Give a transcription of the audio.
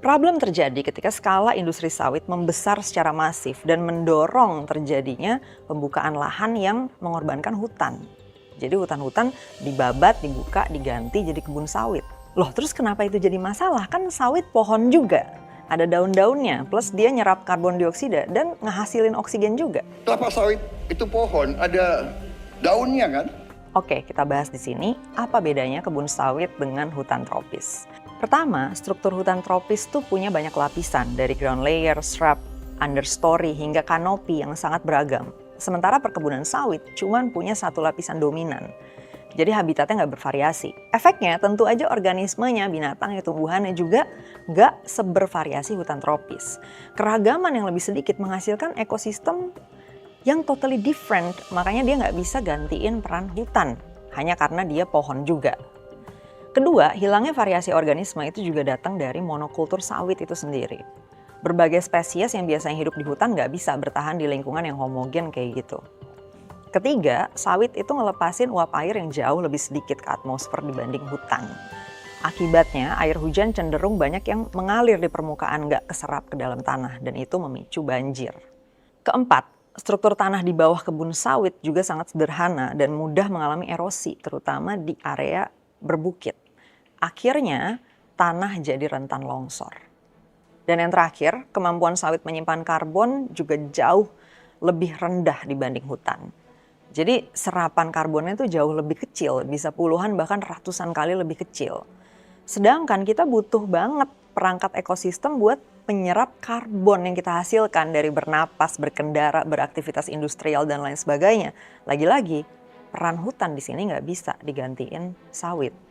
Problem terjadi ketika skala industri sawit membesar secara masif dan mendorong terjadinya pembukaan lahan yang mengorbankan hutan. Jadi hutan-hutan dibabat, dibuka, diganti jadi kebun sawit. Loh, terus kenapa itu jadi masalah? Kan sawit pohon juga. Ada daun-daunnya, plus dia nyerap karbon dioksida dan ngehasilin oksigen juga. Kelapa sawit itu pohon, ada daunnya kan? Oke, kita bahas di sini apa bedanya kebun sawit dengan hutan tropis. Pertama, struktur hutan tropis tuh punya banyak lapisan, dari ground layer, shrub, understory, hingga kanopi yang sangat beragam. Sementara perkebunan sawit cuman punya satu lapisan dominan. Jadi habitatnya nggak bervariasi. Efeknya tentu aja organismenya, binatang, tumbuhannya juga nggak sebervariasi hutan tropis. Keragaman yang lebih sedikit menghasilkan ekosistem yang totally different, makanya dia nggak bisa gantiin peran hutan, hanya karena dia pohon juga. Kedua, hilangnya variasi organisme itu juga datang dari monokultur sawit itu sendiri. Berbagai spesies yang biasanya hidup di hutan nggak bisa bertahan di lingkungan yang homogen kayak gitu. Ketiga, sawit itu ngelepasin uap air yang jauh lebih sedikit ke atmosfer dibanding hutan. Akibatnya, air hujan cenderung banyak yang mengalir di permukaan nggak keserap ke dalam tanah, dan itu memicu banjir. Keempat, struktur tanah di bawah kebun sawit juga sangat sederhana dan mudah mengalami erosi, terutama di area berbukit. Akhirnya, tanah jadi rentan longsor. Dan yang terakhir, kemampuan sawit menyimpan karbon juga jauh lebih rendah dibanding hutan. Jadi serapan karbonnya itu jauh lebih kecil, bisa puluhan bahkan ratusan kali lebih kecil. Sedangkan kita butuh banget perangkat ekosistem buat penyerap karbon yang kita hasilkan dari bernapas, berkendara, beraktivitas industrial, dan lain sebagainya. Lagi-lagi, peran hutan di sini nggak bisa digantiin sawit.